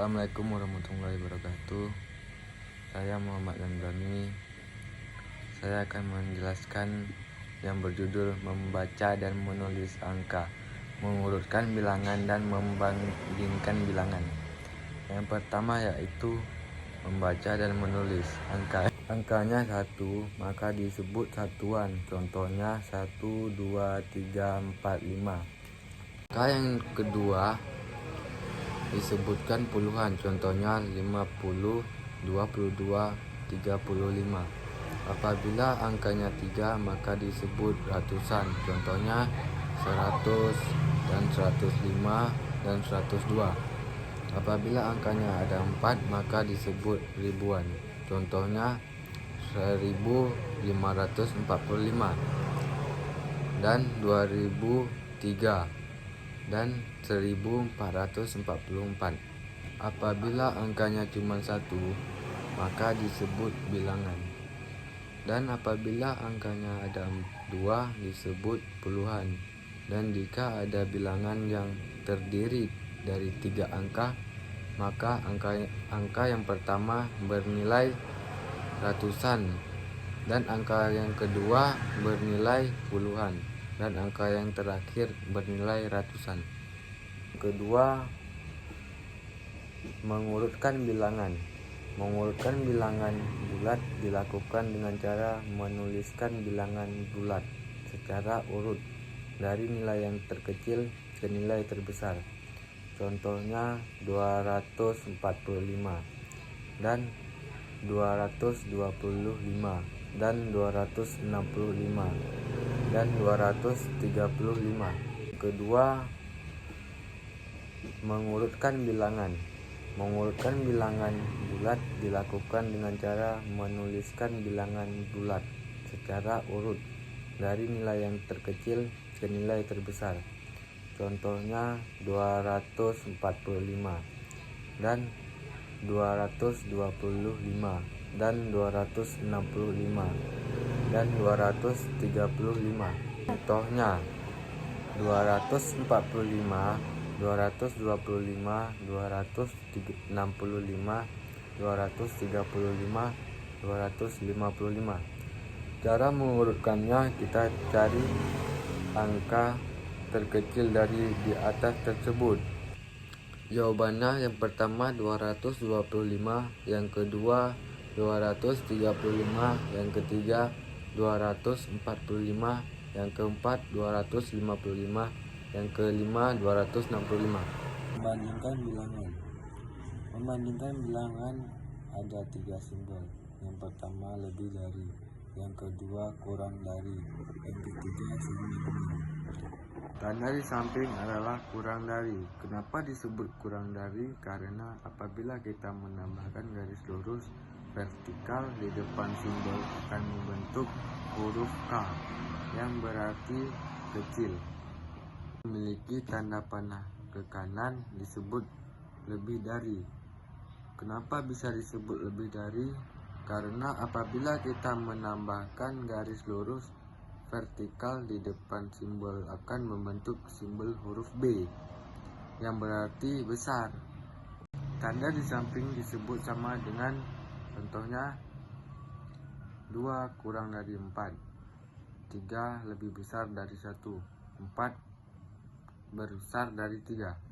Assalamualaikum warahmatullahi wabarakatuh. Saya Muhammad Ramdhani. Saya akan menjelaskan yang berjudul membaca dan menulis angka, mengurutkan bilangan dan membandingkan bilangan. Yang pertama yaitu membaca dan menulis angka. Angkanya 1, maka disebut satuan. Contohnya 1, 2, 3, 4, 5. Angka yang kedua disebutkan puluhan, contohnya 50, 22, 35. Apabila angkanya 3 maka disebut ratusan, contohnya 100 dan 105 dan 102. Apabila angkanya ada 4 maka disebut ribuan, contohnya 1545 dan 2003 dan 1444. Apabila angkanya cuma 1 maka disebut bilangan, dan apabila angkanya ada 2 disebut puluhan. Dan jika ada bilangan yang terdiri dari 3 angka, maka angka yang pertama bernilai ratusan, dan angka yang kedua bernilai puluhan, dan angka yang terakhir bernilai ratusan. Kedua, mengurutkan bilangan. Mengurutkan bilangan bulat dilakukan dengan cara menuliskan bilangan bulat secara urut dari nilai yang terkecil ke nilai terbesar. Contohnya 245 dan 225 dan 265 dan 235. Kedua, mengurutkan bilangan. Mengurutkan bilangan bulat dilakukan dengan cara menuliskan bilangan bulat secara urut dari nilai yang terkecil ke nilai terbesar. Contohnya 245 dan 225 dan 265 dan 235. Contohnya 245, 225, 265, 235, 255. Cara mengurutkannya, kita cari angka terkecil dari di atas tersebut. Jawabannya yang pertama 225, yang kedua 235, yang ketiga 245, yang keempat 255, yang kelima 265. Membandingkan bilangan. Membandingkan bilangan ada 3 simbol. Yang pertama lebih dari, yang kedua kurang dari, yang ketiga sama dengan. Tanda di samping adalah kurang dari. Kenapa disebut kurang dari? Karena apabila kita menambahkan garis lurus vertikal di depan simbol akan membentuk huruf K yang berarti kecil. Memiliki tanda panah ke kanan disebut lebih dari. Kenapa bisa disebut lebih dari? Karena apabila kita menambahkan garis lurus vertikal di depan simbol akan membentuk simbol huruf B yang berarti besar. Tanda di samping disebut sama dengan, contohnya 2 kurang dari 4, 3 lebih besar dari 1, 4 besar dari 3.